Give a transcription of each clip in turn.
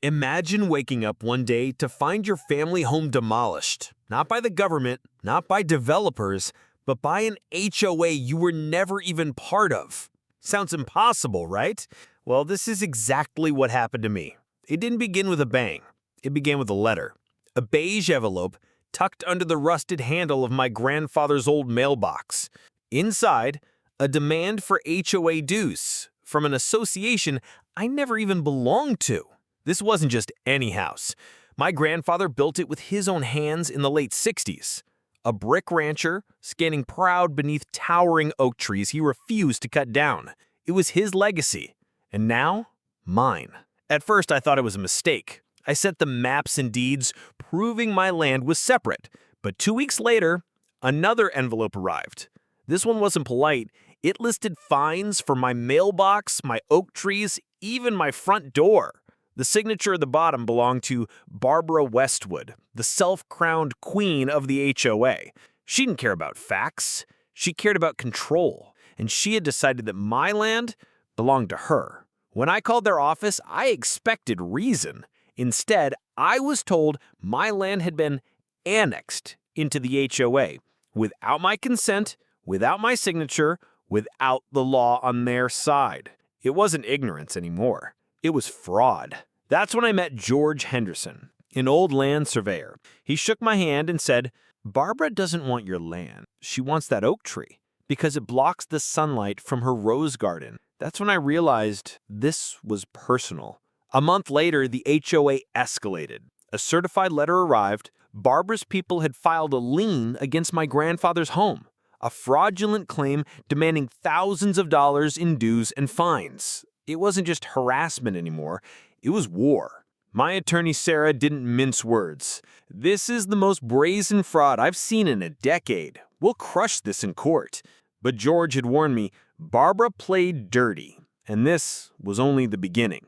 Imagine waking up one day to find your family home demolished, not by the government, not by developers, but by an HOA you were never even part of. Sounds impossible, right? Well, this is exactly what happened to me. It didn't begin with a bang. It began with a letter. A beige envelope tucked under the rusted handle of my grandfather's old mailbox. Inside, a demand for HOA dues from an association I never even belonged to. This wasn't just any house. My grandfather built it with his own hands in the late 60s. A brick rancher, standing proud beneath towering oak trees he refused to cut down. It was his legacy, and now, mine. At first, I thought it was a mistake. I sent the maps and deeds proving my land was separate. But 2 weeks later, another envelope arrived. This one wasn't polite. It listed fines for my mailbox, my oak trees, even my front door. The signature at the bottom belonged to Barbara Westwood, the self-crowned queen of the HOA. She didn't care about facts. She cared about control. And she had decided that my land belonged to her. When I called their office, I expected reason. Instead, I was told my land had been annexed into the HOA without my consent, without my signature, without the law on their side. It wasn't ignorance anymore. It was fraud. That's when I met George Henderson, an old land surveyor. He shook my hand and said, "Barbara doesn't want your land. She wants that oak tree because it blocks the sunlight from her rose garden." That's when I realized this was personal. A month later, the HOA escalated. A certified letter arrived. Barbara's people had filed a lien against my grandfather's home, a fraudulent claim demanding thousands of dollars in dues and fines. It wasn't just harassment anymore, it was war. My attorney Sarah didn't mince words. "This is the most brazen fraud I've seen in a decade. We'll crush this in court." But George had warned me, Barbara played dirty, and this was only the beginning.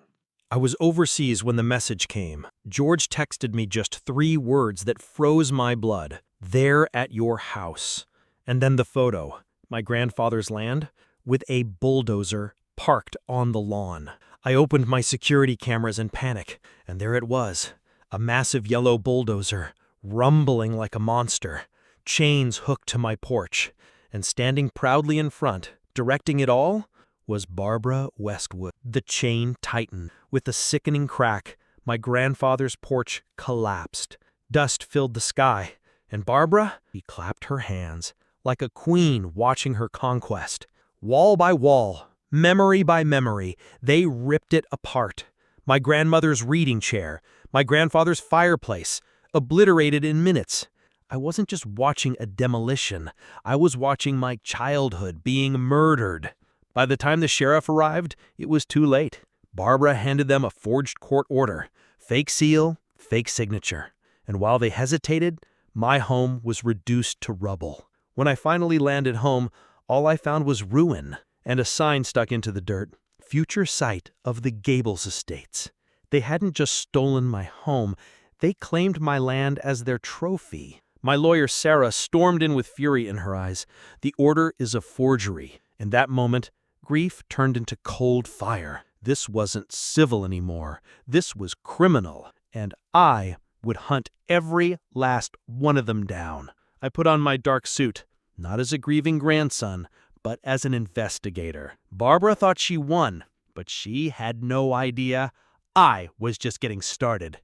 I was overseas when the message came. George texted me just 3 words that froze my blood. "There at your house." And then the photo, my grandfather's land, with a bulldozer parked on the lawn. I opened my security cameras in panic, and there it was, a massive yellow bulldozer, rumbling like a monster, chains hooked to my porch, and standing proudly in front, directing it all, was Barbara Westwood. The chain tightened. With a sickening crack, my grandfather's porch collapsed. Dust filled the sky, and Barbara, she clapped her hands, like a queen watching her conquest. Wall by wall, memory by memory, they ripped it apart. My grandmother's reading chair, my grandfather's fireplace, obliterated in minutes. I wasn't just watching a demolition, I was watching my childhood being murdered. By the time the sheriff arrived, it was too late. Barbara handed them a forged court order, fake seal, fake signature. And while they hesitated, my home was reduced to rubble. When I finally landed home, all I found was ruin and a sign stuck into the dirt, "Future site of the Gables Estates." They hadn't just stolen my home, they claimed my land as their trophy. My lawyer Sarah stormed in with fury in her eyes. "The order is a forgery." In that moment, grief turned into cold fire. This wasn't civil anymore. This was criminal, and I would hunt every last one of them down. I put on my dark suit, not as a grieving grandson, but as an investigator. Barbara thought she won, but she had no idea I was just getting started.